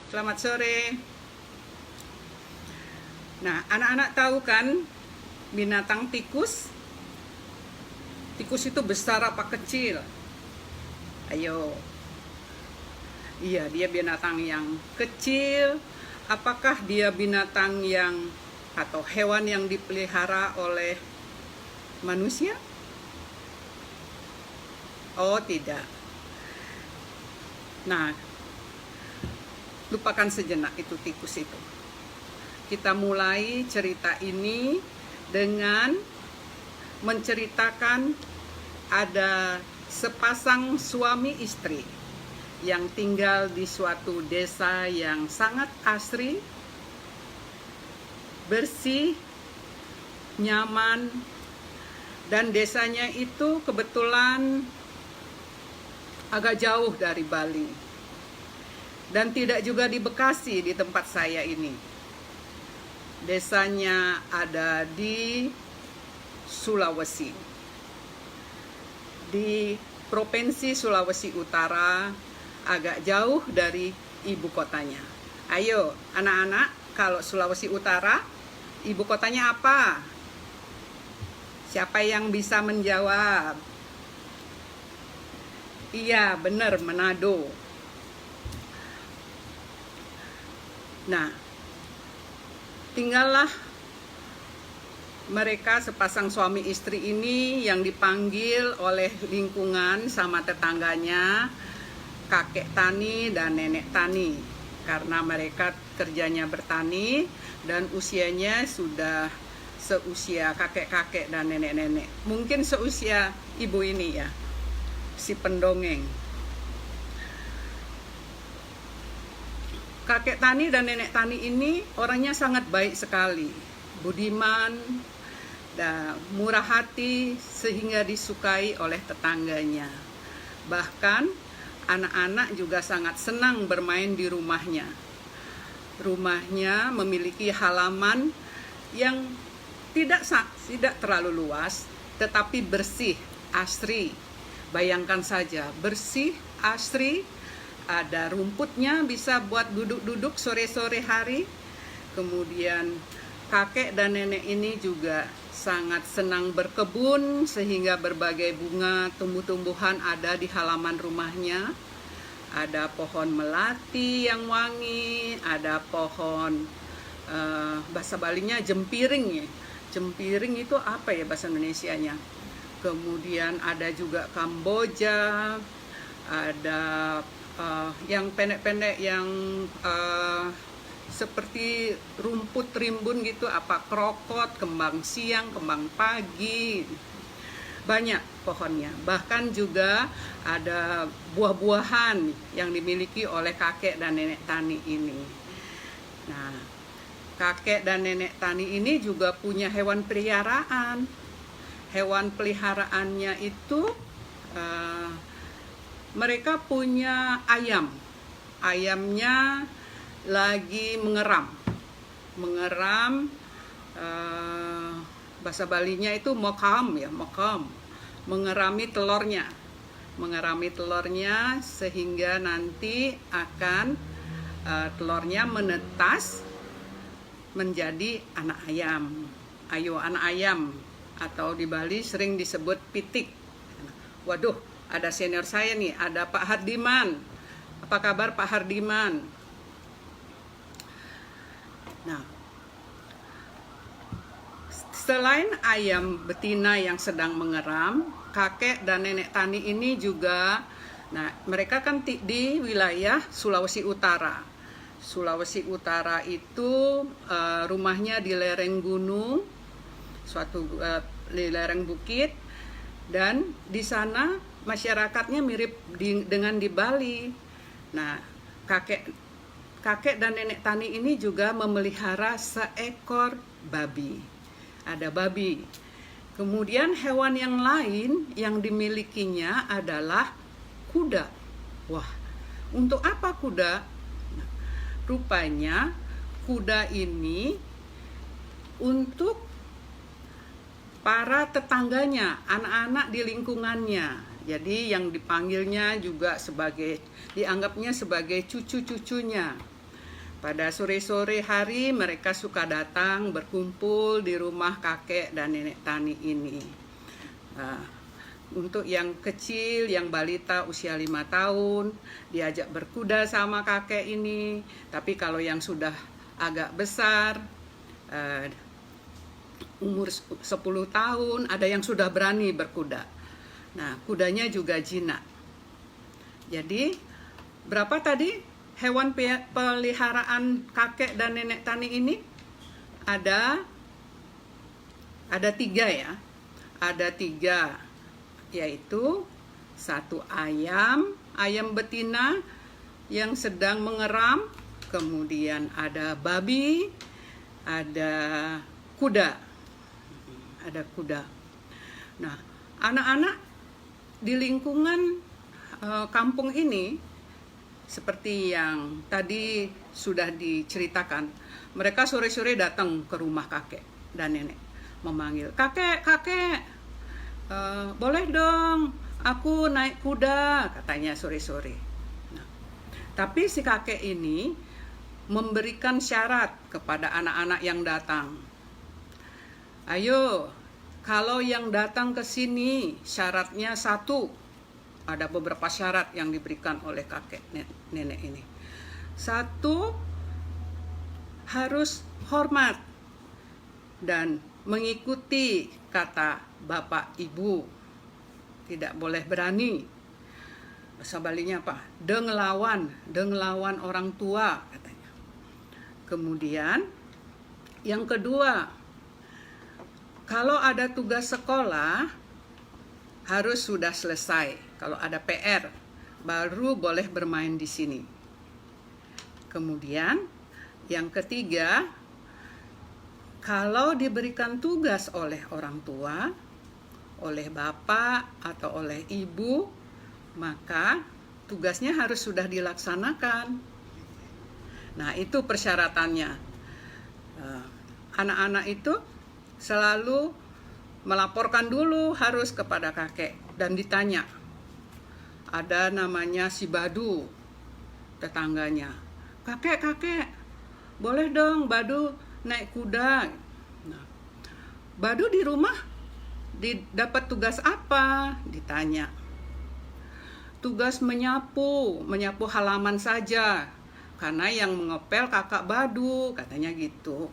Selamat sore. Nah, anak-anak tahu kan binatang tikus? Tikus itu besar apa kecil? Ayo. Iya, dia binatang yang kecil. Apakah dia binatang yang atau hewan yang dipelihara oleh manusia? Oh, tidak. Nah, lupakan sejenak itu tikus itu. Kita mulai cerita ini dengan menceritakan ada sepasang suami istri yang tinggal di suatu desa yang sangat asri, bersih, nyaman, dan desanya itu kebetulan agak jauh dari Bali dan tidak juga di Bekasi di tempat saya ini. Desanya ada di Sulawesi, di Provinsi Sulawesi Utara, agak jauh dari ibu kotanya. Ayo anak-anak, kalau Sulawesi Utara ibu kotanya apa? Siapa yang bisa menjawab? Iya, benar, Manado. Nah, tinggallah mereka sepasang suami istri ini yang dipanggil oleh lingkungan sama tetangganya kakek tani dan nenek tani, karena mereka kerjanya bertani dan usianya sudah seusia kakek-kakek dan nenek-nenek, mungkin seusia ibu ini ya, si pendongeng. Kakek tani dan nenek tani ini orangnya sangat baik sekali, budiman dan murah hati sehingga disukai oleh tetangganya. Bahkan anak-anak juga sangat senang bermain di rumahnya. Rumahnya memiliki halaman yang tidak terlalu luas, tetapi bersih, asri. Bayangkan saja, bersih, asri, ada rumputnya bisa buat duduk-duduk sore-sore hari. Kemudian kakek dan nenek ini juga sangat senang berkebun sehingga berbagai bunga tumbuh-tumbuhan ada di halaman rumahnya. Ada pohon melati yang wangi, ada pohon bahasa Balinya jempiring ya. Jempiring itu apa ya bahasa Indonesianya? Kemudian ada juga kamboja, ada yang pendek-pendek yang seperti rumput rimbun gitu, apa krokot, kembang siang, kembang pagi, banyak pohonnya. Bahkan juga ada buah-buahan yang dimiliki oleh kakek dan nenek tani ini. Nah, kakek dan nenek tani ini juga punya hewan peliharaan. Hewan peliharaannya itu mereka punya ayam. Ayamnya lagi mengeram. Bahasa Balinya itu mokam ya, mokam. Mengerami telurnya sehingga nanti akan telurnya menetas menjadi anak ayam. Ayo anak ayam, atau di Bali sering disebut pitik. Waduh, ada senior saya nih, ada Pak Hardiman. Apa kabar Pak Hardiman? Nah, selain ayam betina yang sedang mengeram, kakek dan nenek tani ini juga, nah mereka kan di wilayah Sulawesi Utara. Sulawesi Utara itu rumahnya di lereng gunung, di lereng bukit, dan di sana masyarakatnya mirip dengan di Bali. Nah, kakek dan nenek tani ini juga memelihara seekor babi. Ada babi. Kemudian hewan yang lain yang dimilikinya adalah kuda. Wah, untuk apa kuda? Nah, rupanya kuda ini untuk para tetangganya, anak-anak di lingkungannya. Jadi yang dipanggilnya juga dianggapnya sebagai cucu-cucunya. Pada sore-sore hari mereka suka datang berkumpul di rumah kakek dan nenek Tani ini. Untuk yang kecil, yang balita usia 5 tahun, diajak berkuda sama kakek ini. Tapi kalau yang sudah agak besar, umur 10 tahun, ada yang sudah berani berkuda. Nah, kudanya juga jinak. Jadi, berapa tadi hewan peliharaan kakek dan nenek Tani ini? Ada 3 ya. Ada 3, yaitu 1 ayam betina yang sedang mengeram, kemudian ada babi, ada kuda. Nah, anak-anak di lingkungan kampung ini, seperti yang tadi sudah diceritakan, mereka sore-sore datang ke rumah kakek dan nenek, memanggil, kakek, boleh dong aku naik kuda, katanya sore-sore. Nah, tapi si kakek ini memberikan syarat kepada anak-anak yang datang. Ayo, kalau yang datang ke sini syaratnya 1. Ada beberapa syarat yang diberikan oleh kakek nenek ini. 1, harus hormat dan mengikuti kata bapak ibu. Tidak boleh berani. Sebaliknya apa? Dengelawan orang tua, katanya. Kemudian yang kedua, kalau ada tugas sekolah harus sudah selesai. Kalau ada PR, baru boleh bermain di sini. Kemudian, yang ketiga, kalau diberikan tugas oleh orang tua, oleh bapak atau oleh ibu, maka tugasnya harus sudah dilaksanakan. Nah, itu persyaratannya. Anak-anak itu selalu melaporkan dulu harus kepada kakek dan ditanya. Ada namanya si Badu, tetangganya. Kakek, boleh dong Badu naik kuda. Nah, Badu di rumah dapat tugas apa? Ditanya. Tugas menyapu halaman saja. Karena yang mengepel kakak Badu, katanya gitu.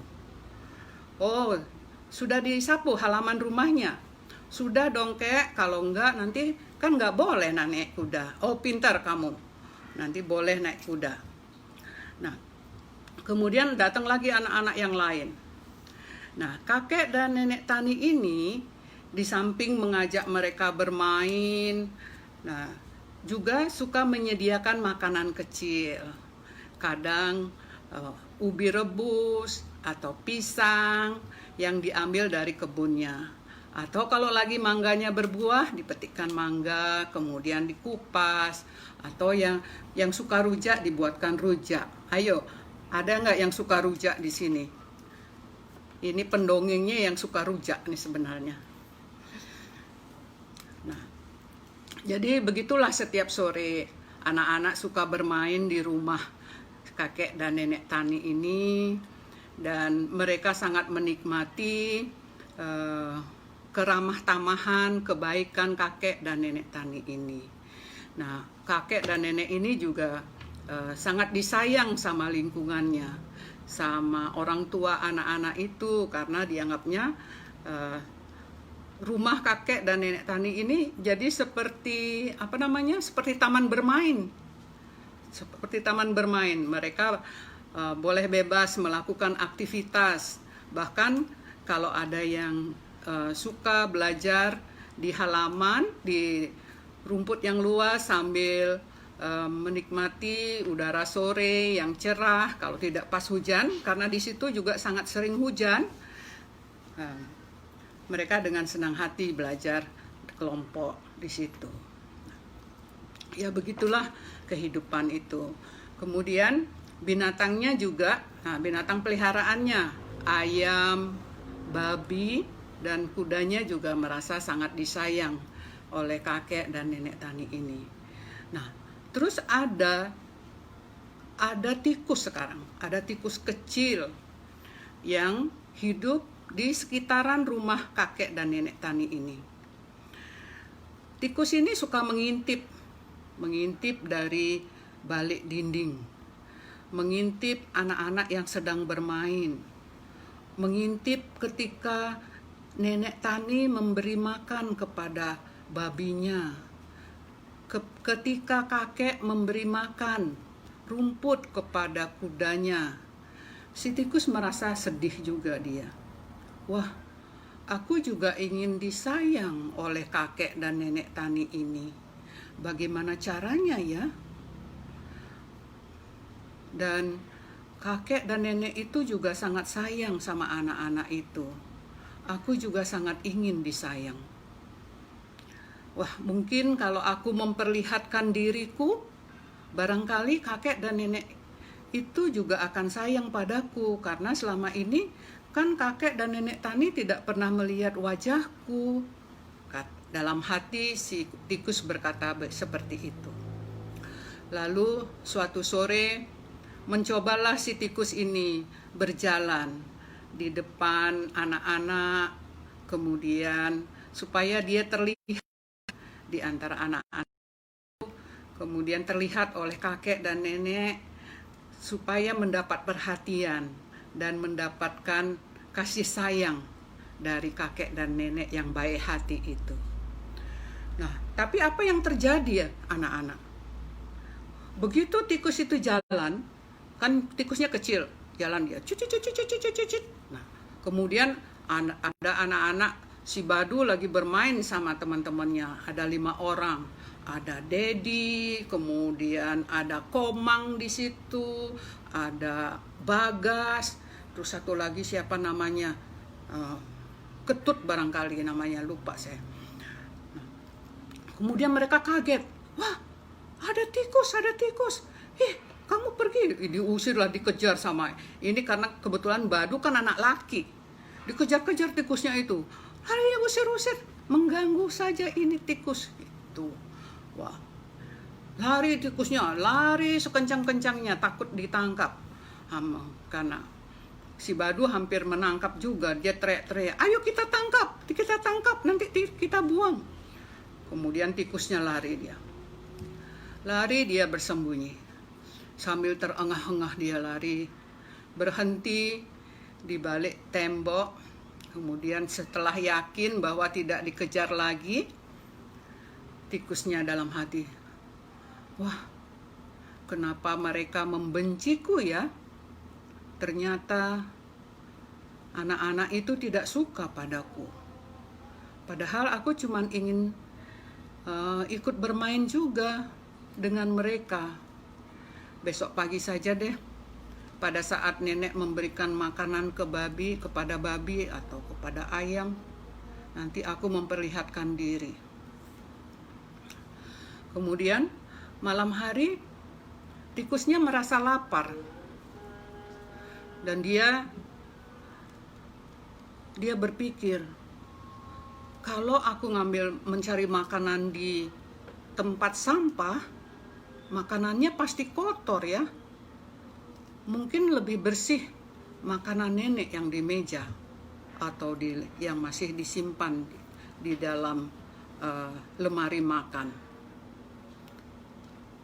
Oh, sudah disapu halaman rumahnya? Sudah dong kek, kalau enggak nanti kan enggak boleh naik kuda. Oh, pintar kamu, nanti boleh naik kuda. Nah, kemudian datang lagi anak-anak yang lain. Nah, kakek dan nenek Tani ini di samping mengajak mereka bermain, nah juga suka menyediakan makanan kecil. Kadang ubi rebus atau pisang yang diambil dari kebunnya. Atau kalau lagi mangganya berbuah, dipetikkan mangga, kemudian dikupas. Atau yang suka rujak, dibuatkan rujak. Ayo, ada nggak yang suka rujak di sini? Ini pendongengnya yang suka rujak nih sebenarnya. Nah, jadi begitulah setiap sore anak-anak suka bermain di rumah kakek dan nenek Tani ini. Dan mereka sangat menikmati keramah tamahan, kebaikan kakek dan nenek Tani ini. Nah, kakek dan nenek ini juga sangat disayang sama lingkungannya, sama orang tua anak-anak itu, karena dianggapnya rumah kakek dan nenek Tani ini jadi seperti seperti taman bermain. Seperti taman bermain, mereka boleh bebas melakukan aktivitas. Bahkan kalau ada yang suka belajar di halaman, di rumput yang luas sambil menikmati udara sore yang cerah, kalau tidak pas hujan, karena di situ juga sangat sering hujan, mereka dengan senang hati belajar kelompok di situ. Ya, begitulah kehidupan itu. Kemudian binatangnya juga, binatang peliharaannya, ayam, babi, dan kudanya juga merasa sangat disayang oleh kakek dan nenek Tani ini. Nah, terus ada ada tikus sekarang, ada tikus kecil yang hidup di sekitaran rumah kakek dan nenek Tani ini. Tikus ini suka mengintip dari balik dinding, mengintip anak-anak yang sedang bermain, mengintip ketika nenek Tani memberi makan kepada babinya, ketika kakek memberi makan rumput kepada kudanya. Si tikus merasa sedih juga dia. Wah, aku juga ingin disayang oleh kakek dan nenek Tani ini. Bagaimana caranya ya? Dan kakek dan nenek itu juga sangat sayang sama anak-anak itu. Aku juga sangat ingin disayang. Wah, mungkin kalau aku memperlihatkan diriku, barangkali kakek dan nenek itu juga akan sayang padaku, karena selama ini kan kakek dan nenek Tani tidak pernah melihat wajahku. Dalam hati si tikus berkata seperti itu. Lalu suatu sore mencobalah si tikus ini berjalan di depan anak-anak, kemudian supaya dia terlihat di antara anak-anak, kemudian terlihat oleh kakek dan nenek, supaya mendapat perhatian dan mendapatkan kasih sayang dari kakek dan nenek yang baik hati itu. Nah, tapi apa yang terjadi ya anak-anak? Begitu tikus itu jalan, kan tikusnya kecil, jalan dia, cucit. Nah, kemudian ada anak-anak, si Badu lagi bermain sama teman-temannya, ada 5 orang. Ada Dedi, kemudian ada Komang di situ, ada Bagas, terus satu lagi siapa namanya, Ketut barangkali namanya, lupa saya. Kemudian mereka kaget, wah ada tikus, kamu pergi, diusirlah, dikejar sama ini, karena kebetulan Badu kan anak laki, dikejar-kejar tikusnya itu, hari usir-usir, mengganggu saja ini tikus itu. Wah, lari tikusnya, lari sekencang-kencangnya, takut ditangkap. Karena si Badu hampir menangkap juga, dia teriak-teriak, ayo kita tangkap, nanti kita buang. Kemudian tikusnya lari dia bersembunyi. Sambil terengah-engah dia lari, berhenti di balik tembok. Kemudian setelah yakin bahwa tidak dikejar lagi, tikusnya dalam hati, wah, kenapa mereka membenciku ya? Ternyata anak-anak itu tidak suka padaku. Padahal aku cuma ingin ikut bermain juga dengan mereka. Besok pagi saja deh, pada saat nenek memberikan makanan kepada babi atau kepada ayam, nanti aku memperlihatkan diri. Kemudian malam hari tikusnya merasa lapar dan dia berpikir, kalau aku mencari makanan di tempat sampah, makanannya pasti kotor ya. Mungkin lebih bersih makanan nenek yang di meja atau yang masih disimpan di dalam lemari makan.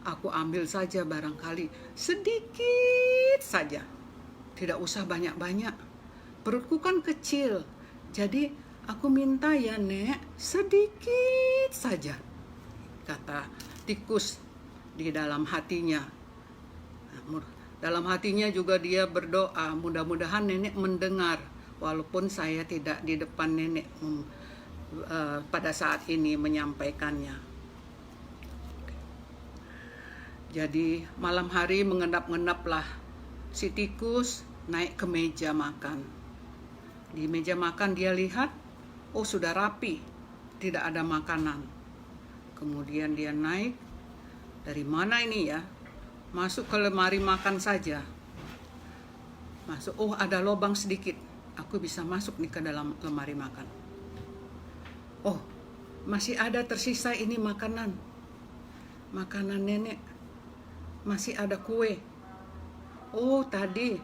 Aku ambil saja barangkali sedikit saja, tidak usah banyak-banyak. Perutku kan kecil, jadi aku minta ya Nek, sedikit saja, kata tikus di dalam hatinya. Dalam hatinya juga dia berdoa, mudah-mudahan nenek mendengar, walaupun saya tidak di depan nenek pada saat ini menyampaikannya. Jadi malam hari mengendap-endaplah si tikus naik ke meja makan. Di meja makan dia lihat, oh sudah rapi, tidak ada makanan. Kemudian dia naik, dari mana ini ya? Masuk ke lemari makan saja. Masuk, oh ada lubang sedikit, aku bisa masuk nih ke dalam lemari makan. Oh, masih ada tersisa ini makanan nenek. Masih ada kue. Oh, tadi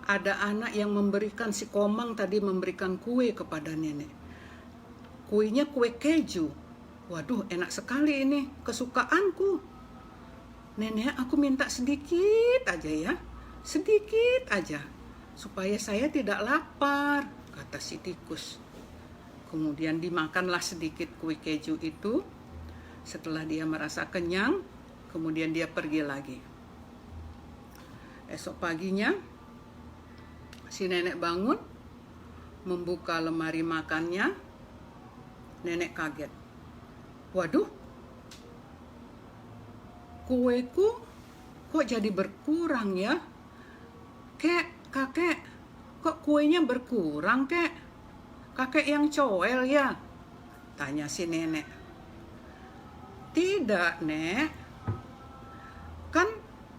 ada anak yang memberikan, si Komang tadi memberikan kue kepada nenek. Kuenya kue keju. Waduh, enak sekali ini, kesukaanku. Nenek, aku minta sedikit aja ya, sedikit aja, supaya saya tidak lapar, kata si tikus. Kemudian dimakanlah sedikit kue keju itu. Setelah dia merasa kenyang, kemudian dia pergi lagi. Esok paginya, si nenek bangun, membuka lemari makannya. Nenek kaget. Waduh, kueku kok jadi berkurang ya? Kakek, kok kuenya berkurang, kek? Kakek yang coel ya? Tanya si nenek. Tidak, Nek. Kan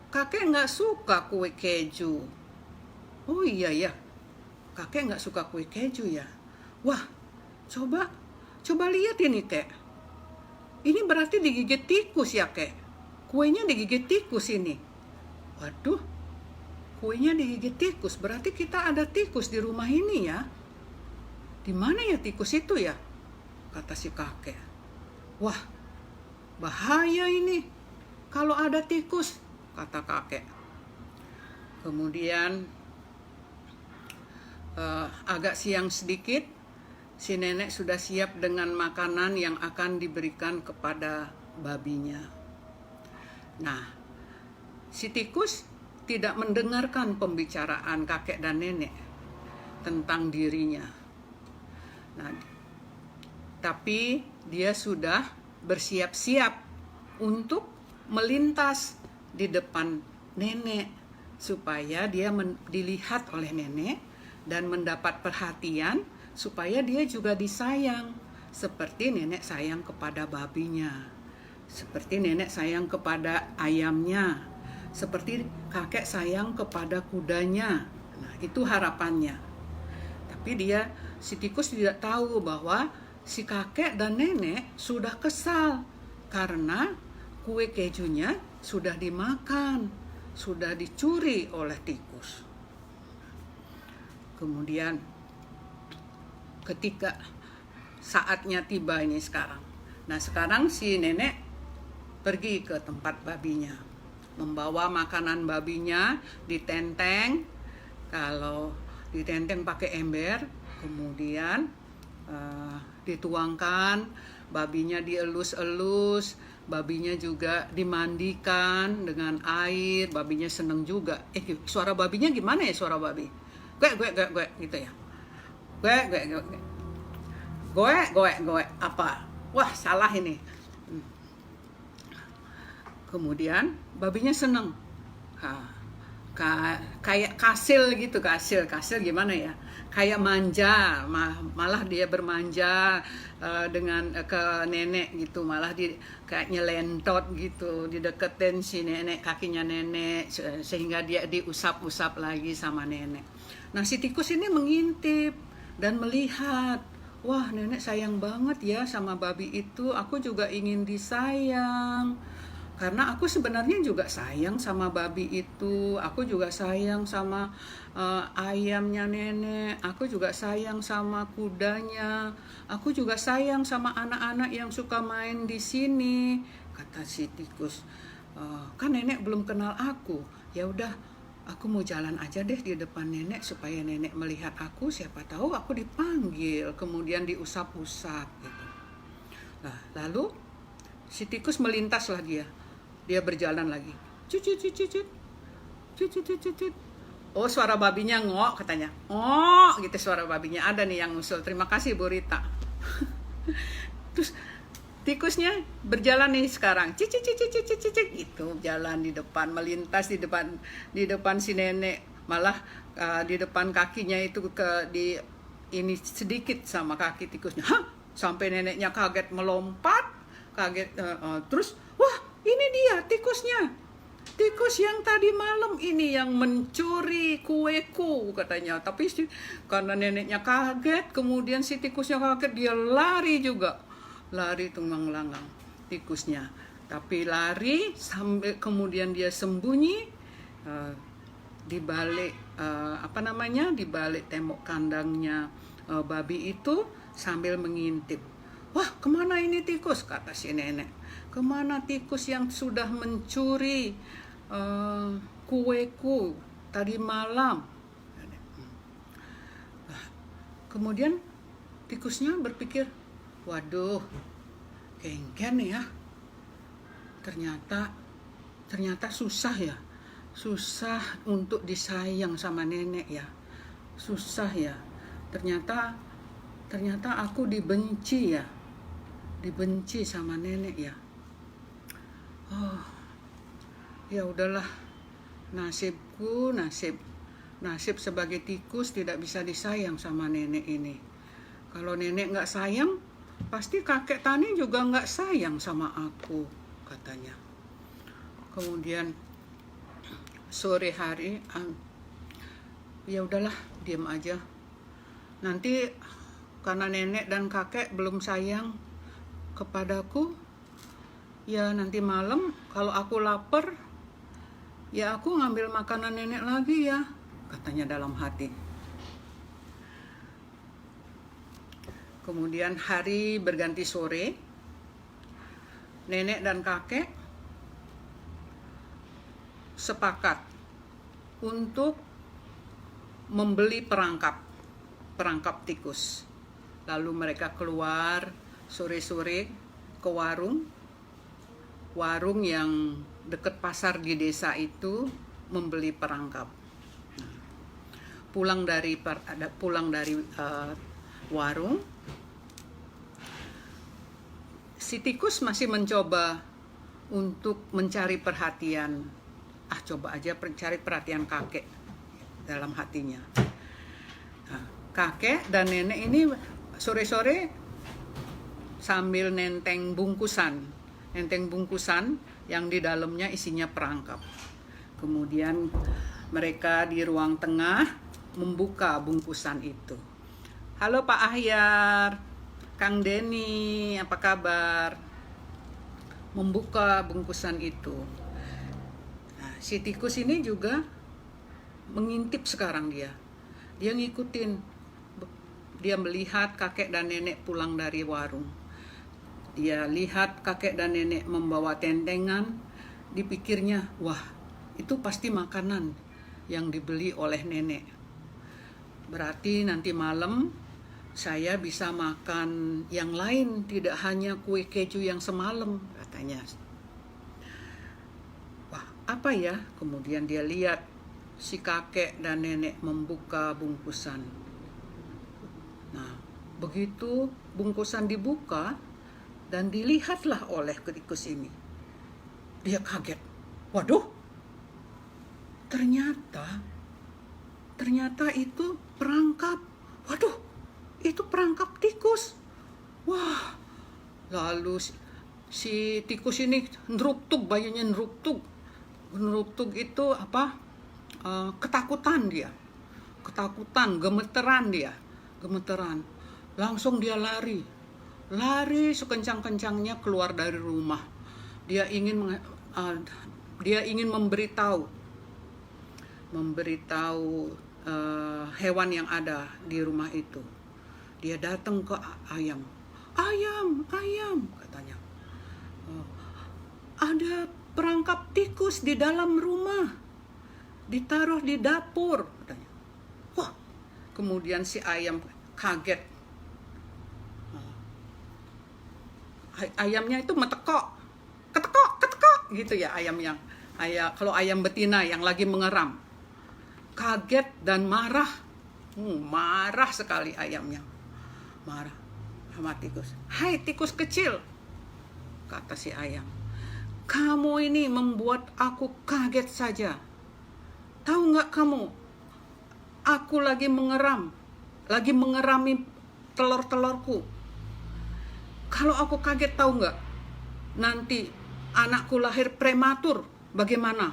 kakek nggak suka kue keju. Oh iya ya, kakek nggak suka kue keju ya. Wah, coba lihat ini, kek. Ini berarti digigit tikus ya, kek. Kuenya digigit tikus ini. Waduh, kuenya digigit tikus. Berarti kita ada tikus di rumah ini ya. Di mana ya tikus itu ya? Kata si kakek. Wah, bahaya ini kalau ada tikus, kata kakek. Kemudian agak siang sedikit, si nenek sudah siap dengan makanan yang akan diberikan kepada babinya. Nah, si tikus tidak mendengarkan pembicaraan kakek dan nenek tentang dirinya. Nah, tapi dia sudah bersiap-siap untuk melintas di depan nenek supaya dia dilihat oleh nenek dan mendapat perhatian, supaya dia juga disayang seperti nenek sayang kepada babinya, seperti nenek sayang kepada ayamnya, seperti kakek sayang kepada kudanya. Nah, itu harapannya. Tapi si tikus tidak tahu bahwa si kakek dan nenek sudah kesal karena kue kejunya sudah dimakan, sudah dicuri oleh tikus. Kemudian ketika saatnya tiba ini sekarang. Nah, sekarang si nenek pergi ke tempat babinya, membawa makanan babinya ditenteng. Kalau ditenteng pakai ember, kemudian dituangkan, babinya dielus-elus, babinya juga dimandikan dengan air, babinya seneng juga. Suara babinya gimana ya, suara babi? Gue gitu ya. Gue apa? Wah, salah ini. Kemudian babinya seneng. Kayak kasil gitu, kasil gimana ya, kayak manja, malah dia bermanja dengan ke nenek gitu, malah kayak nyelentot gitu, dideketin si nenek, kakinya nenek, sehingga dia diusap-usap lagi sama nenek. Nah, si tikus ini mengintip dan melihat, wah, nenek sayang banget ya sama babi itu, aku juga ingin disayang. Karena aku sebenarnya juga sayang sama babi itu, aku juga sayang sama ayamnya nenek, aku juga sayang sama kudanya, aku juga sayang sama anak-anak yang suka main di sini, kata si tikus. Kan nenek belum kenal aku, ya udah, aku mau jalan aja deh di depan nenek supaya nenek melihat aku, siapa tahu aku dipanggil, kemudian diusap-usap gitu. Nah, lalu si tikus melintaslah dia berjalan lagi. Cucut. Oh, suara babinya ngok katanya. Oh, gitu suara babinya. Ada nih yang ngusul. Terima kasih Bu Rita. Terus tikusnya berjalan nih sekarang. Cicit gitu, jalan di depan, melintas di depan si nenek. Malah di depan kakinya itu ini sedikit sama kaki tikusnya. Hah? Sampai neneknya kaget melompat, terus wah, ini dia tikusnya. Tikus yang tadi malam ini yang mencuri kueku katanya. Tapi karena neneknya kaget, kemudian si tikusnya kaget, dia lari juga. Lari tunggang-langgang tikusnya. Tapi lari sampai kemudian dia sembunyi di balik di balik tembok kandangnya babi itu sambil mengintip. Wah, kemana ini tikus? Kata si nenek. Kemana tikus yang sudah mencuri kueku tadi malam? Kemudian tikusnya berpikir, waduh, kengken ya. Ternyata susah ya. Susah untuk disayang sama nenek ya. Susah ya. Ternyata aku dibenci ya. Dibenci sama nenek ya. Oh, ya udahlah. Nasibku, nasib sebagai tikus tidak bisa disayang sama nenek ini. Kalau nenek nggak sayang, pasti kakek Tani juga nggak sayang sama aku, katanya. Kemudian sore hari, ya udahlah, diam aja. Nanti karena nenek dan kakek belum sayang kepadaku, ya nanti malam kalau aku lapar, ya aku ngambil makanan nenek lagi ya, katanya dalam hati. Kemudian hari berganti sore, nenek dan kakek sepakat untuk membeli perangkap tikus. Lalu mereka keluar sore-sore ke warung yang dekat pasar di desa itu, membeli perangkap. Pulang dari warung, si tikus masih mencoba untuk mencari perhatian. Coba aja cari perhatian kakek dalam hatinya. Kakek dan nenek ini sore-sore sambil nenteng bungkusan yang di dalamnya isinya perangkap. Kemudian mereka di ruang tengah membuka bungkusan itu. Halo Pak Ahyar, Kang Denny, apa kabar? Membuka bungkusan itu. Nah, si tikus ini juga mengintip sekarang dia. Dia ngikutin. Dia melihat kakek dan nenek pulang dari warung. Dia lihat kakek dan nenek membawa tentengan. Dipikirnya, wah, itu pasti makanan yang dibeli oleh nenek. Berarti nanti malam saya bisa makan yang lain, tidak hanya kue keju yang semalam, katanya. Wah, apa ya? Kemudian dia lihat si kakek dan nenek membuka bungkusan. Nah, begitu bungkusan dibuka dan dilihatlah oleh tikus ini, dia kaget. Waduh, ternyata itu perangkap. Waduh, itu perangkap tikus. Wah, lalu si tikus ini neruptuk, bayinya neruptuk itu apa? Ketakutan dia, gemeteran. Langsung dia lari sekencang-kencangnya keluar dari rumah. Dia ingin memberitahu hewan yang ada di rumah itu. Dia datang ke ayam, katanya. Ada perangkap tikus di dalam rumah, ditaruh di dapur, katanya. Wah, kemudian si ayam kaget. Ayamnya itu ketekok gitu ya, kalau ayam betina yang lagi mengeram. Kaget dan marah sekali ayamnya. Marah sama tikus. Hai tikus kecil, kata si ayam. Kamu ini membuat aku kaget saja. Tahu nggak kamu? Aku lagi mengerami telur-telurku. Kalau aku kaget, tahu nggak? Nanti anakku lahir prematur. Bagaimana?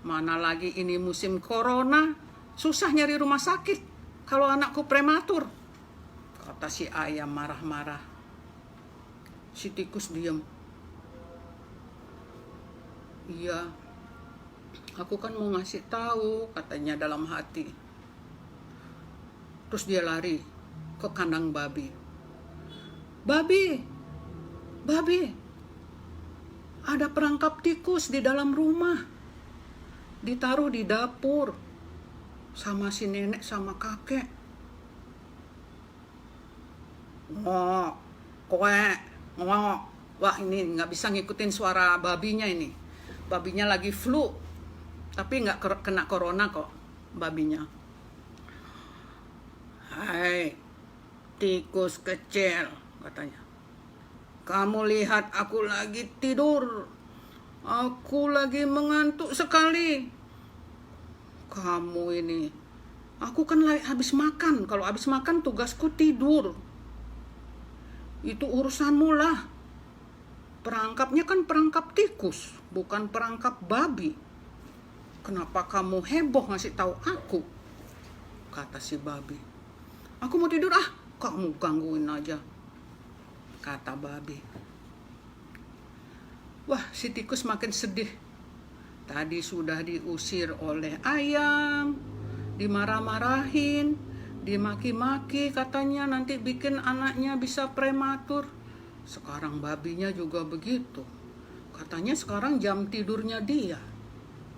Mana lagi ini musim corona, susah nyari rumah sakit kalau anakku prematur, kata si ayam marah-marah. Si tikus diam. Iya, Aku kan mau ngasih tahu, katanya dalam hati. Terus dia lari ke kandang babi. Babi, babi, ada perangkap tikus di dalam rumah. Ditaruh di dapur sama si nenek sama kakek. Ngok, kowe, ngok. Wah, ini nggak bisa ngikutin suara babinya ini. Babinya lagi flu, tapi nggak kena corona kok babinya. Hai, tikus kecil, katanya. Kamu lihat aku lagi tidur. Aku lagi mengantuk sekali. Kamu ini, aku kan lagi habis makan. Kalau habis makan tugasku tidur. Itu urusanmu lah. Perangkapnya kan perangkap tikus, bukan perangkap babi. Kenapa kamu heboh ngasih tahu aku? Kata si babi. Aku mau tidur ah, kamu gangguin aja. Kata babi. Wah, si tikus makin sedih. Tadi sudah diusir oleh ayam, dimarah-marahin, dimaki-maki, katanya nanti bikin anaknya bisa prematur. Sekarang babinya juga begitu. Katanya sekarang jam tidurnya dia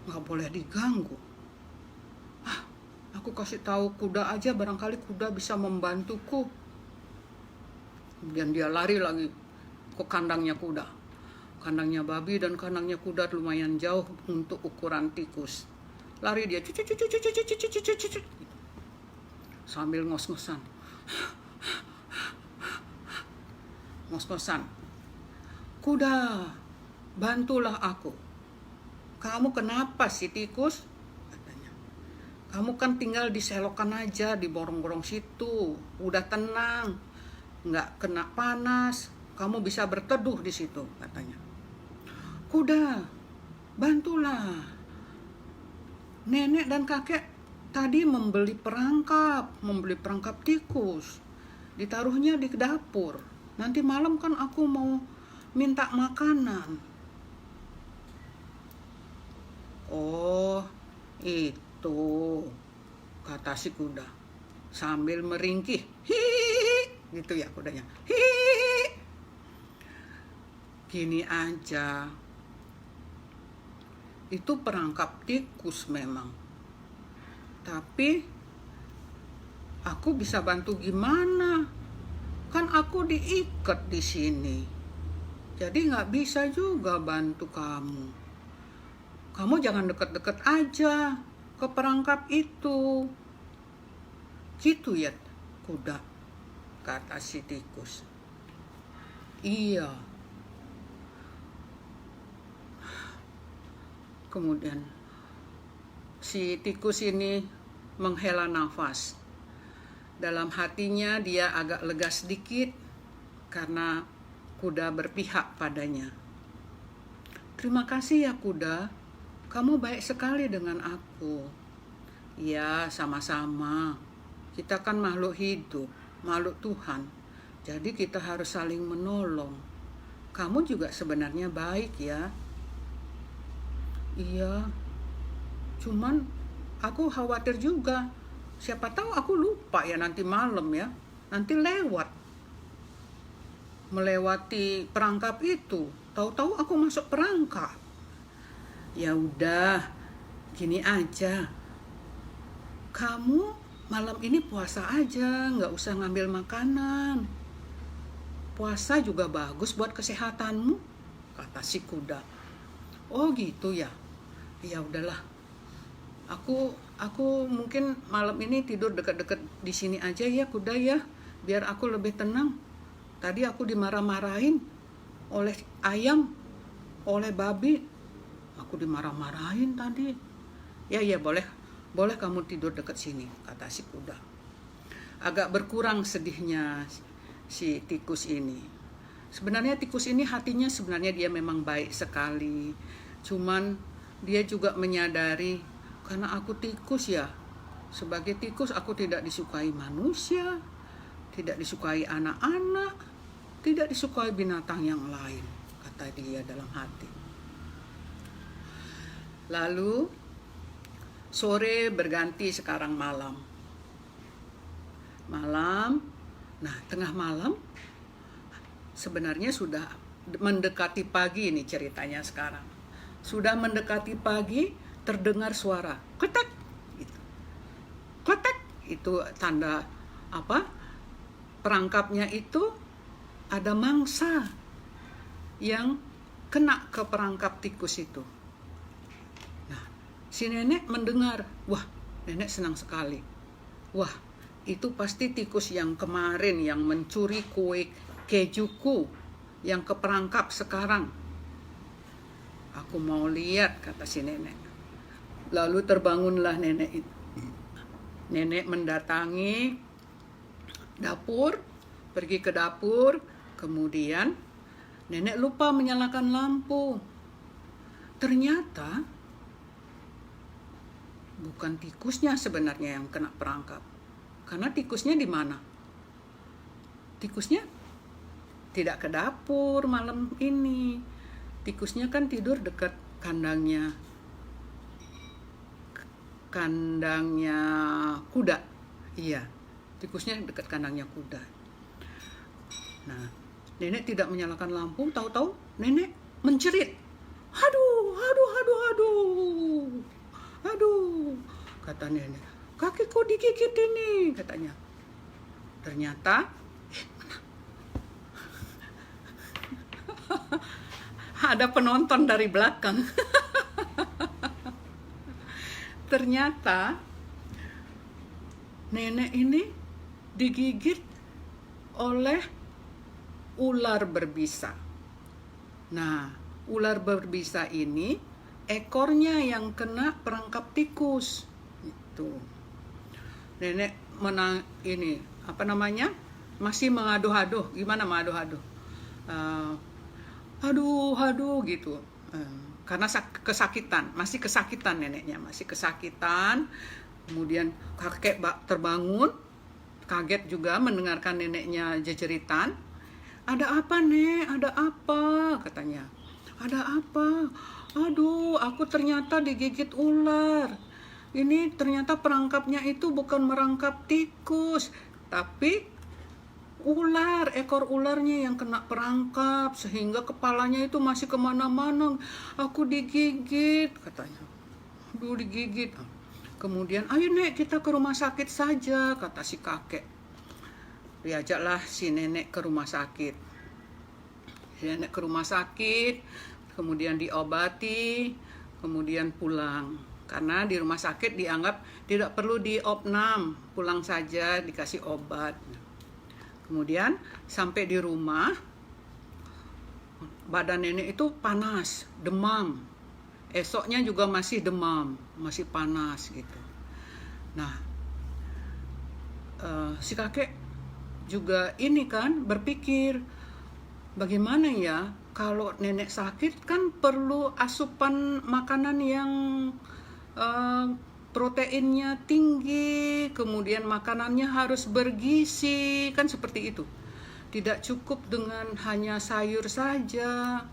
nggak boleh diganggu. Aku kasih tahu kuda aja, barangkali kuda bisa membantuku. Kemudian dia lari lagi ke kandangnya kuda. Kandangnya babi dan kandangnya kuda lumayan jauh untuk ukuran tikus. Lari dia sambil ngos-ngosan. Ngos-ngosan. Kuda, bantulah aku. Kamu kenapa sih tikus? Katanya. Kamu kan tinggal di selokan aja, di borong-borong situ. Udah tenang, nggak kena panas. Kamu bisa berteduh di situ, katanya. Kuda, bantulah. Nenek dan kakek tadi membeli perangkap tikus. Ditaruhnya di dapur. Nanti malam kan aku mau minta makanan. Oh, itu, kata si kuda sambil meringkih. Hihihi, gitu ya kudanya. Hihihi. Gini aja. Itu perangkap tikus memang. Tapi aku bisa bantu gimana? Kan aku diikat di sini. Jadi nggak bisa juga bantu kamu. Kamu jangan deket-deket aja ke perangkap itu. Gitu ya, kuda, kata si tikus. Iya. Kemudian si tikus ini menghela nafas. Dalam hatinya dia agak lega sedikit karena kuda berpihak padanya. Terima kasih ya kuda, kamu baik sekali dengan aku. Ya, sama-sama. Kita kan makhluk hidup, makhluk Tuhan. Jadi kita harus saling menolong. Kamu juga sebenarnya baik ya. Iya, cuman aku khawatir juga. Siapa tahu aku lupa ya nanti malam ya. Nanti melewati perangkap itu. Tahu-tahu aku masuk perangkap. Ya udah, gini aja. Kamu malam ini puasa aja, nggak usah ngambil makanan. Puasa juga bagus buat kesehatanmu, kata si kuda. Oh gitu ya. Ya udahlah. Aku mungkin malam ini tidur dekat-dekat di sini aja ya kuda ya, biar aku lebih tenang. Tadi aku dimarah-marahin oleh ayam, oleh babi. Aku dimarah-marahin tadi. Ya boleh kamu tidur dekat sini, kata si kuda. Agak berkurang sedihnya si tikus ini. Sebenarnya tikus ini hatinya sebenarnya dia memang baik sekali. Cuman dia juga menyadari karena aku tikus ya. Sebagai tikus aku tidak disukai manusia, tidak disukai anak-anak, tidak disukai binatang yang lain, kata dia dalam hati. Lalu sore berganti sekarang malam. Nah tengah malam sebenarnya sudah mendekati pagi ini ceritanya sekarang. Sudah mendekati pagi, terdengar suara kletek gitu. Kletek itu tanda apa? Perangkapnya itu ada mangsa yang kena ke perangkap tikus itu. Nah, si nenek mendengar, wah, nenek senang sekali. Wah, itu pasti tikus yang kemarin yang mencuri kue kejuku yang keperangkap sekarang. Aku mau lihat, kata si nenek. Lalu terbangunlah nenek itu. Nenek mendatangi dapur, pergi ke dapur, kemudian nenek lupa menyalakan lampu. Ternyata bukan tikusnya sebenarnya yang kena perangkap. Karena tikusnya di mana? Tikusnya tidak ke dapur malam ini. Tikusnya kan tidur dekat kandangnya kuda. Iya, tikusnya dekat kandangnya kuda. Nah, nenek tidak menyalakan lampu, tahu-tahu nenek mencerit. Aduh, kata nenek. Kakiku digigit ini, katanya. Ternyata ada penonton dari belakang. Ternyata nenek ini digigit oleh ular berbisa. Nah, ular berbisa ini ekornya yang kena perangkap tikus. Itu. Nenek masih mengaduh-aduh. Gimana mengaduh-aduh? Aduh gitu. Karena masih kesakitan neneknya, masih kesakitan. Kemudian kakek terbangun, kaget juga mendengarkan neneknya jejeritan. Ada apa, Nek? Ada apa? Katanya. Ada apa? Aduh, aku ternyata digigit ular. Ini ternyata perangkapnya itu bukan merangkap tikus, tapi ular, ekor ularnya yang kena perangkap sehingga kepalanya itu masih kemana-mana. Aku digigit, katanya. Aduh, digigit. Kemudian, ayo Nek, kita ke rumah sakit saja, kata si kakek. Diajaklah si nenek ke rumah sakit. Si nenek ke rumah sakit, kemudian diobati, kemudian pulang. Karena di rumah sakit dianggap tidak perlu diopnam, pulang saja dikasih obat. Kemudian sampai di rumah, badan nenek itu panas, demam. Esoknya juga masih demam, masih panas gitu. Nah, si kakek juga ini kan berpikir, bagaimana ya kalau nenek sakit kan perlu asupan makanan yang proteinnya tinggi, kemudian makanannya harus bergizi, kan seperti itu. Tidak cukup dengan hanya sayur saja.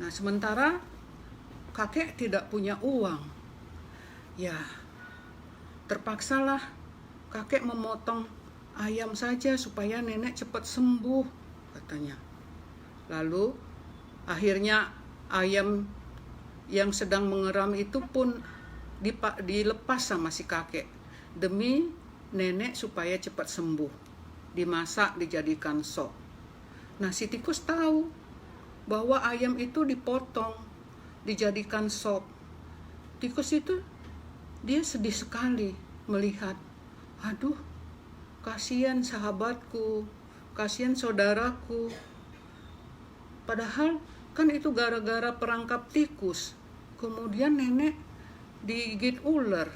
Nah, sementara kakek tidak punya uang. Ya, terpaksalah kakek memotong ayam saja supaya nenek cepat sembuh, katanya. Lalu akhirnya ayam yang sedang mengeram itu pun dilepas sama si kakek demi nenek supaya cepat sembuh. Dimasak, dijadikan sop. Nah, si tikus tahu bahwa ayam itu dipotong, dijadikan sop. Tikus itu dia sedih sekali melihat, aduh, kasihan sahabatku, kasihan saudaraku. Padahal kan itu gara-gara perangkap tikus. Kemudian nenek digigit ular.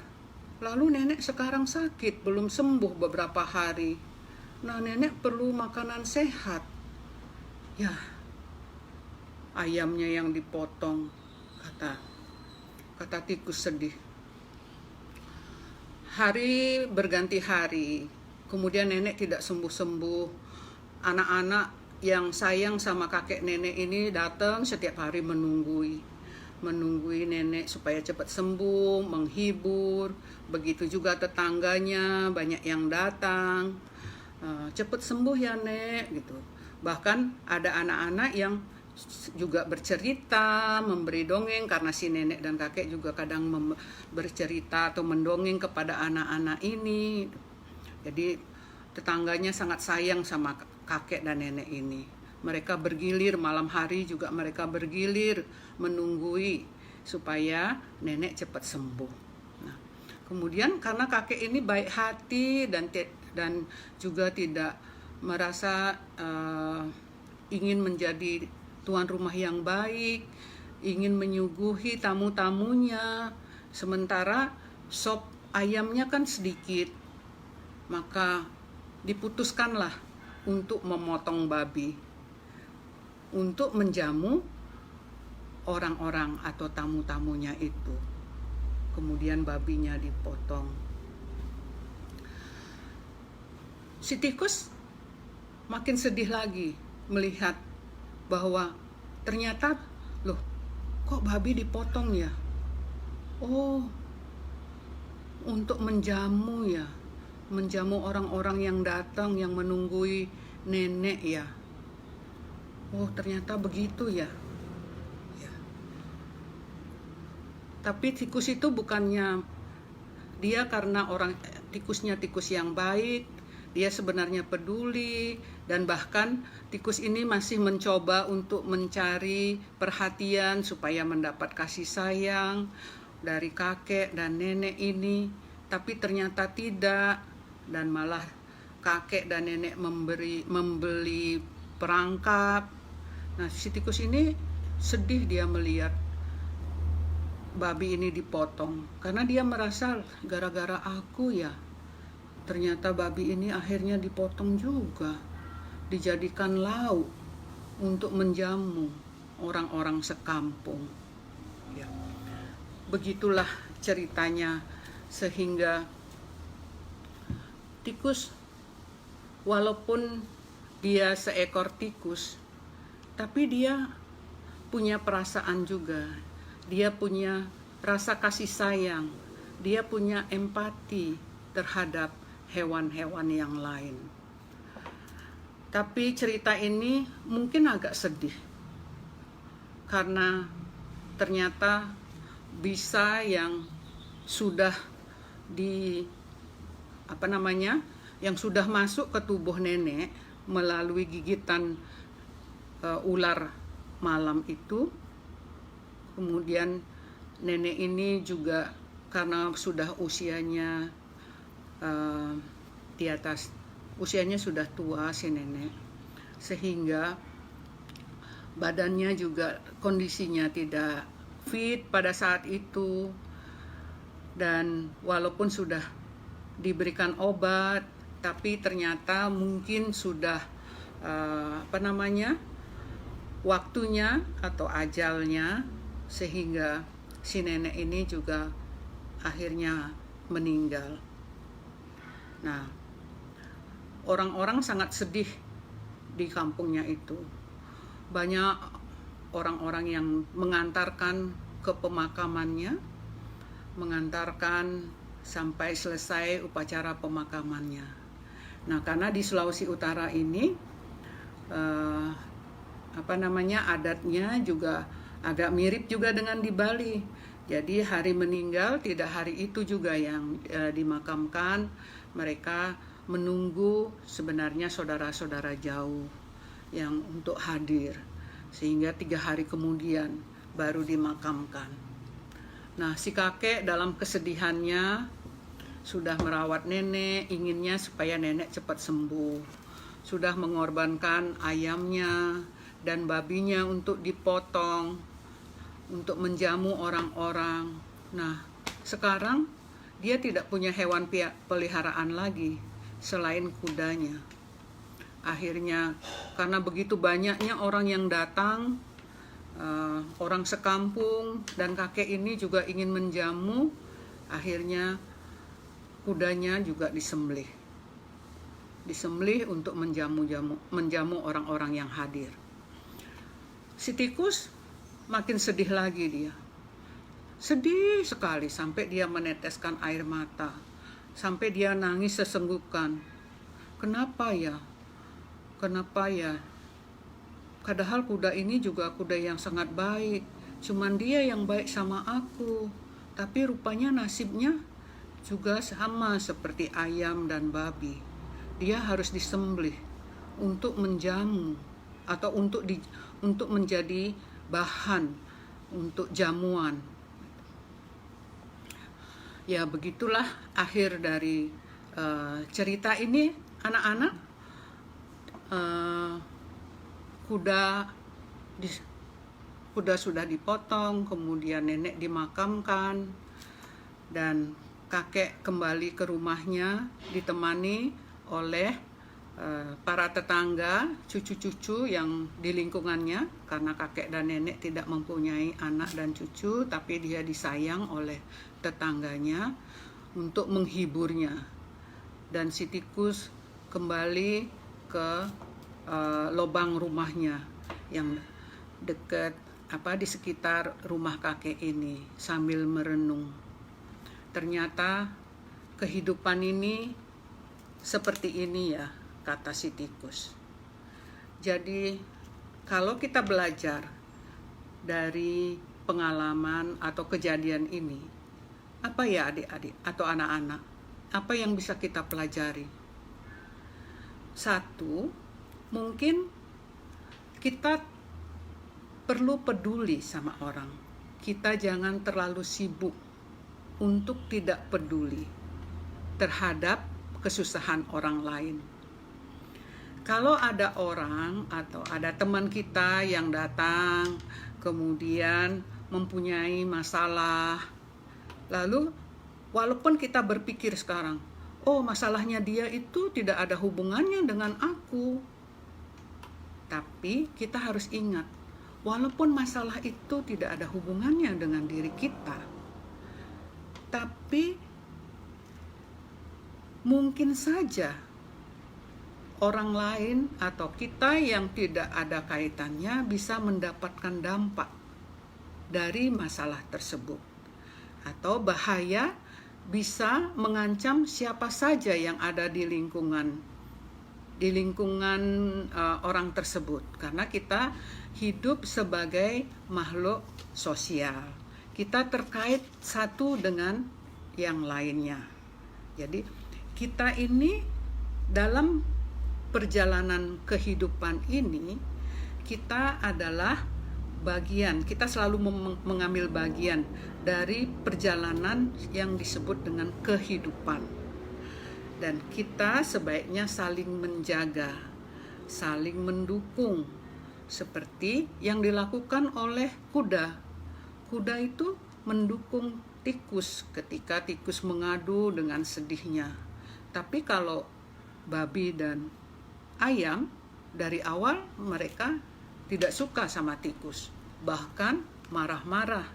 Lalu nenek sekarang sakit, belum sembuh beberapa hari. Nah, nenek perlu makanan sehat. Ya, ayamnya yang dipotong, kata tikus sedih. Hari berganti hari, kemudian nenek tidak sembuh-sembuh. Anak-anak yang sayang sama kakek nenek ini datang setiap hari menunggui. menunggui nenek supaya cepat sembuh, menghibur. Begitu juga tetangganya, banyak yang datang, cepat sembuh ya nek gitu. Bahkan ada anak-anak yang juga bercerita, memberi dongeng, karena si nenek dan kakek juga kadang bercerita atau mendongeng kepada anak-anak ini. Jadi tetangganya sangat sayang sama kakek dan nenek ini. Mereka bergilir, malam hari juga mereka bergilir menunggui supaya nenek cepat sembuh. Nah, kemudian karena kakek ini baik hati dan juga tidak merasa ingin menjadi tuan rumah yang baik, ingin menyuguhi tamu-tamunya, sementara sop ayamnya kan sedikit, maka diputuskanlah untuk memotong babi untuk menjamu orang-orang atau tamu-tamunya itu. Kemudian babinya dipotong. Si tikus makin sedih lagi melihat bahwa ternyata, loh, kok babi dipotong ya? Oh, untuk menjamu ya, menjamu orang-orang yang datang, yang menunggui nenek ya. Oh, ternyata begitu ya. Tapi tikus itu bukannya dia karena tikusnya tikus yang baik, dia sebenarnya peduli, dan bahkan tikus ini masih mencoba untuk mencari perhatian supaya mendapat kasih sayang dari kakek dan nenek ini. Tapi ternyata tidak, dan malah kakek dan nenek membeli perangkap. Nah, si tikus ini sedih dia melihat babi ini dipotong, karena dia merasa gara-gara aku ya, ternyata babi ini akhirnya dipotong juga, dijadikan lauk untuk menjamu orang-orang sekampung. Ya. Begitulah ceritanya, sehingga tikus, walaupun dia seekor tikus, tapi dia punya perasaan juga. Dia punya rasa kasih sayang, dia punya empati terhadap hewan-hewan yang lain. Tapi cerita ini mungkin agak sedih, karena ternyata bisa yang sudah yang sudah masuk ke tubuh nenek melalui gigitan ular malam itu. Kemudian nenek ini juga karena sudah usianya di atas, usianya sudah tua si nenek, sehingga badannya juga kondisinya tidak fit pada saat itu. Dan walaupun sudah diberikan obat, tapi ternyata mungkin sudah waktunya atau ajalnya, sehingga si nenek ini juga akhirnya meninggal. Nah, orang-orang sangat sedih di kampungnya itu. Banyak orang-orang yang mengantarkan ke pemakamannya, mengantarkan sampai selesai upacara pemakamannya. Nah, karena di Sulawesi Utara ini adatnya juga agak mirip juga dengan di Bali. Jadi hari meninggal tidak hari itu juga yang dimakamkan. Mereka menunggu sebenarnya saudara-saudara jauh yang untuk hadir, sehingga 3 hari kemudian baru dimakamkan. Nah, si kakek dalam kesedihannya sudah merawat nenek, inginnya supaya nenek cepat sembuh. Sudah mengorbankan ayamnya dan babinya untuk dipotong, untuk menjamu orang-orang. Nah, sekarang dia tidak punya hewan peliharaan lagi selain kudanya. Akhirnya karena begitu banyaknya orang yang datang, orang sekampung, dan kakek ini juga ingin menjamu, akhirnya kudanya juga disembelih untuk menjamu orang-orang yang hadir. Si tikus makin sedih lagi dia. sedih sekali sampai dia meneteskan air mata, sampai dia nangis sesenggukan. Kenapa ya? Kenapa ya? Padahal kuda ini juga kuda yang sangat baik, cuman dia yang baik sama aku. Tapi rupanya nasibnya juga sama seperti ayam dan babi. Dia harus disembelih untuk menjamu atau untuk menjadi bahan untuk jamuan. Ya, begitulah akhir dari cerita ini, anak-anak. Kuda sudah dipotong, kemudian nenek dimakamkan, dan kakek kembali ke rumahnya ditemani oleh para tetangga, cucu-cucu yang di lingkungannya, karena kakek dan nenek tidak mempunyai anak dan cucu, tapi dia disayang oleh tetangganya untuk menghiburnya. Dan si tikus kembali ke lubang rumahnya yang dekat di sekitar rumah kakek ini sambil merenung. Ternyata kehidupan ini seperti ini ya, kata si tikus. Jadi kalau kita belajar dari pengalaman atau kejadian ini, apa ya adik-adik atau anak-anak? Apa yang bisa kita pelajari? Satu, mungkin kita perlu peduli sama orang. Kita jangan terlalu sibuk untuk tidak peduli terhadap kesusahan orang lain. Kalau ada orang atau ada teman kita yang datang kemudian mempunyai masalah, lalu walaupun kita berpikir sekarang, oh masalahnya dia itu tidak ada hubungannya dengan aku, tapi kita harus ingat, walaupun masalah itu tidak ada hubungannya dengan diri kita, tapi mungkin saja orang lain atau kita yang tidak ada kaitannya bisa mendapatkan dampak dari masalah tersebut. Atau bahaya bisa mengancam siapa saja yang ada di lingkungan orang tersebut. Karena kita hidup sebagai makhluk sosial. Kita terkait satu dengan yang lainnya. Jadi kita ini dalam perjalanan kehidupan ini, kita adalah bagian, kita selalu mengambil bagian dari perjalanan yang disebut dengan kehidupan. Dan kita sebaiknya saling menjaga, saling mendukung, seperti yang dilakukan oleh kuda. Kuda itu mendukung tikus ketika tikus mengadu dengan sedihnya. Tapi kalau babi dan ayam, dari awal mereka tidak suka sama tikus, bahkan marah-marah,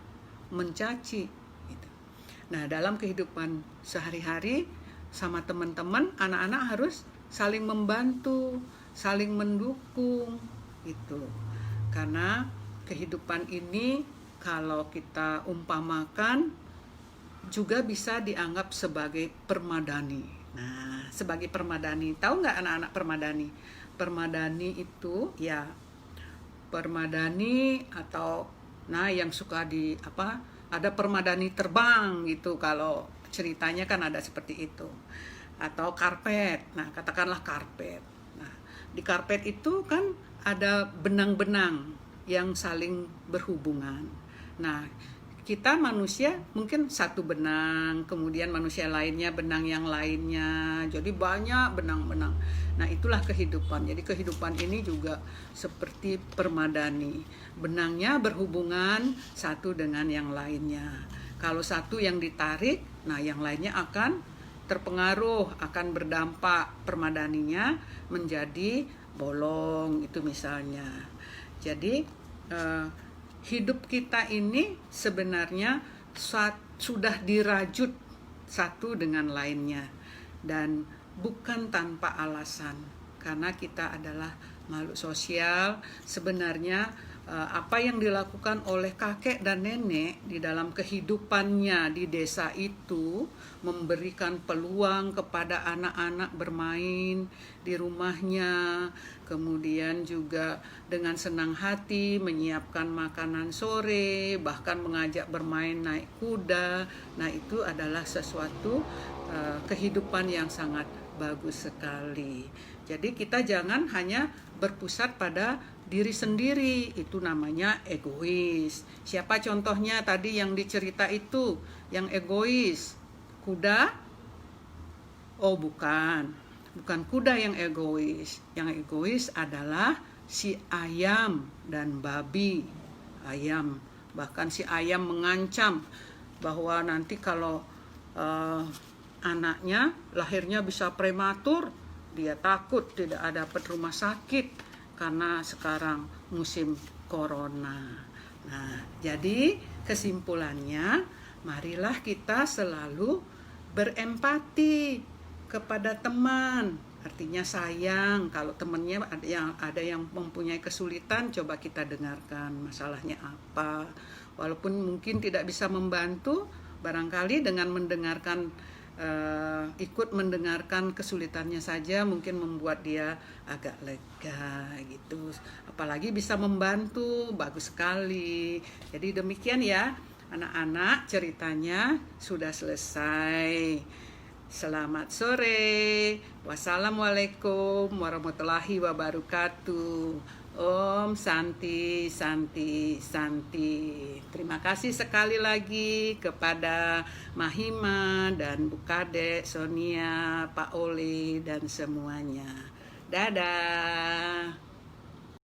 mencaci. Nah, dalam kehidupan sehari-hari sama teman-teman, anak-anak harus saling membantu, saling mendukung, gitu. Karena kehidupan ini kalau kita umpamakan juga bisa dianggap sebagai permadani. Nah, sebagai permadani, tahu nggak anak-anak permadani? Permadani itu ya permadani atau yang suka ada permadani terbang gitu, kalau ceritanya kan ada seperti itu. Atau karpet. Nah, katakanlah karpet. Nah, di karpet itu kan ada benang-benang yang saling berhubungan. Nah, kita manusia mungkin satu benang, kemudian manusia lainnya benang yang lainnya. Jadi banyak benang-benang. Nah, itulah kehidupan. Jadi kehidupan ini juga seperti permadani. Benangnya berhubungan satu dengan yang lainnya. Kalau satu yang ditarik, nah yang lainnya akan terpengaruh, akan berdampak, permadaninya menjadi bolong itu misalnya. Jadi hidup kita ini sebenarnya sudah dirajut satu dengan lainnya, dan bukan tanpa alasan, karena kita adalah makhluk sosial. Sebenarnya apa yang dilakukan oleh kakek dan nenek di dalam kehidupannya di desa itu, memberikan peluang kepada anak-anak bermain di rumahnya, kemudian juga dengan senang hati menyiapkan makanan sore, bahkan mengajak bermain naik kuda. Nah, itu adalah sesuatu kehidupan yang sangat bagus sekali. Jadi kita jangan hanya berpusat pada diri sendiri, itu namanya egois. Siapa contohnya tadi yang dicerita itu, yang egois? Kuda? Oh, bukan kuda yang egois. Yang egois adalah si ayam dan babi. Ayam, bahkan si ayam mengancam bahwa nanti kalau anaknya lahirnya bisa prematur, dia takut tidak dapat rumah sakit karena sekarang musim corona. Nah, jadi kesimpulannya, marilah kita selalu berempati kepada teman. Artinya sayang, kalau temannya ada yang mempunyai kesulitan, coba kita dengarkan masalahnya apa. Walaupun mungkin tidak bisa membantu, barangkali dengan mendengarkan ikut mendengarkan kesulitannya saja mungkin membuat dia agak lega gitu. Apalagi bisa membantu, bagus sekali. Jadi demikian ya anak-anak, ceritanya sudah selesai. Selamat sore. Wassalamualaikum warahmatullahi wabarakatuh. Om Santi, Santi, Santi. Terima kasih sekali lagi kepada Mahima dan Bu Kade, Sonia, Pak Oli, dan semuanya. Dadah.